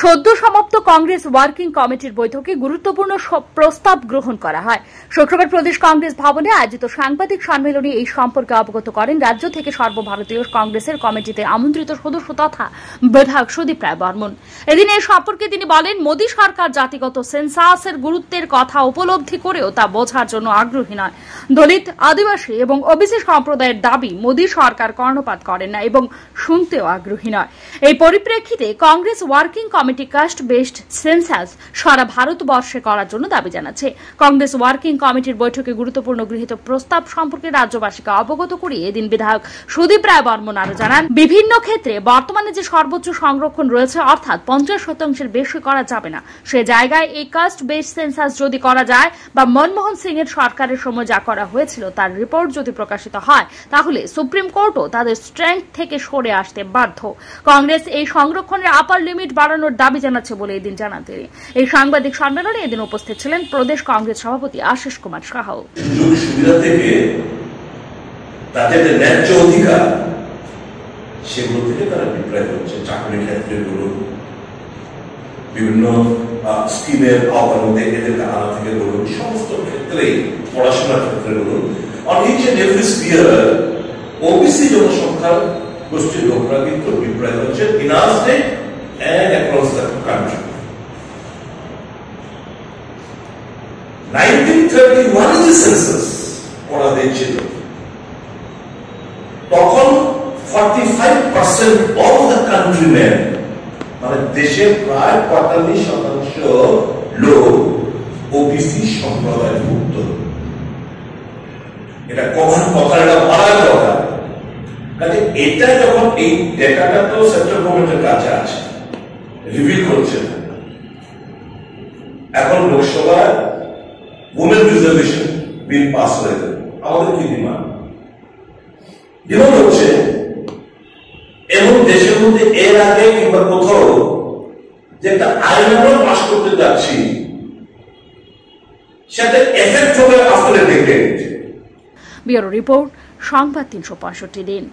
সদ্য সমাপ্ত কংগ্রেস ওয়ার্কিং কমিটির বৈঠকে গুরুত্বপূর্ণ প্রস্তাব গ্রহণ করা হয়। শুক্রবার প্রদেশ কংগ্রেস ভবনে আয়োজিত সাংবাদিক সম্মেলনে এই সম্পর্কে অবগত করেন রাজ্য থেকে সর্বভারতীয় কংগ্রেসের কমিটিতে আমন্ত্রিত সদস্য তথা বিধায়ক সুদীপ রায় বর্মন। এদিন এই সম্পর্কে তিনি বলেন, মোদী সরকার জাতিগত সেন্সাসের গুরুত্বের কথা উপলব্ধি করেও তা বোঝার জন্য আগ্রহী নয়। দলিত, আদিবাসী এবং ওবিসি সম্প্রদায়ের দাবি মোদী সরকার কর্ণপাত করেন না এবং শুনতেও আগ্রহী নয়। এই পরিপ্রেক্ষিতে Congress working committee caste based census সারা ভারতবর্ষে করার জন্য দাবি জানাচ্ছে। কংগ্রেস ওয়ার্কিং কমিটির বৈঠকে গুরুত্বপূর্ণ গৃহীত প্রস্তাব সম্পর্কে রাজ্যবাসীকে অবগত করিয়ে এদিন বিধায়ক সুদীপ রায় বর্মন আরো জানান, বিভিন্ন ক্ষেত্রে বর্তমানে যে সর্বোচ্চ সংরক্ষণ রয়েছে অর্থাৎ 50% বেশি করা যাবে না। সে জায়গায় এই কাস্ট বেসড সেন্সাস যদি করা যায় বা মনমোহন সিং এর সরকারের সময় যা করা হয়েছিল তার রিপোর্ট যদি প্রকাশিত হয়, তাহলে সুপ্রিম কোর্টও তাদের স্ট্রেংথ থেকে সরে আসতে বাধ্য। কংগ্রেস এই সংরক্ষণের আপার লিমিট বাড়ানোর দাবি জানাচ্ছে বলে এদিন জানান তিনি। এই সাংবাদিক সম্মেলনে এদিন উপস্থিত ছিলেন প্রদেশ কংগ্রেস সভাপতি আশিস কুমার সাহা। সুবিধা থেকে তাদের ন্যায্য অধিকার সেগুলো থেকে তারা বিপ্লব হচ্ছে। চাকরির ক্ষেত্রে বলুন, বিভিন্ন স্কিমের আওতার মধ্যে এদেরকে আনা থেকে বলুন, সমস্ত ক্ষেত্রেই, পড়াশোনার ক্ষেত্রে বলুন, on each and every sphere OBC জনসংখ্যার গোষ্ঠীর লোকরা কিন্তু বিপ্লব হচ্ছে in our state and across the country. 1931 is the census ওরা দিয়েছিল, তখন 45% of the countrymen, মানে দেশের প্রায় 45% লোক ওবিসি সম্প্রদায়ভুক্ত। এটা কথাটা বলার কথা, কাজে এটা যখন এই ডেটাটা তো সেন্ট্রাল গভর্নমেন্টের কাছে আছে, রিভিল করছে না। এখন লোকসভায় উমেন রিজার্ভেশন বিল পাস হয়ে যাবে। আমাদের কি ডিমান্ড হচ্ছে, এবং দেশের মধ্যে এর আগে কিংবা কোথাও যে একটা আইন আমরা পাস করতে যাচ্ছি সেটা এফেক্ট হবে after a decade. Bureau report, সংবাদ 365 দিন।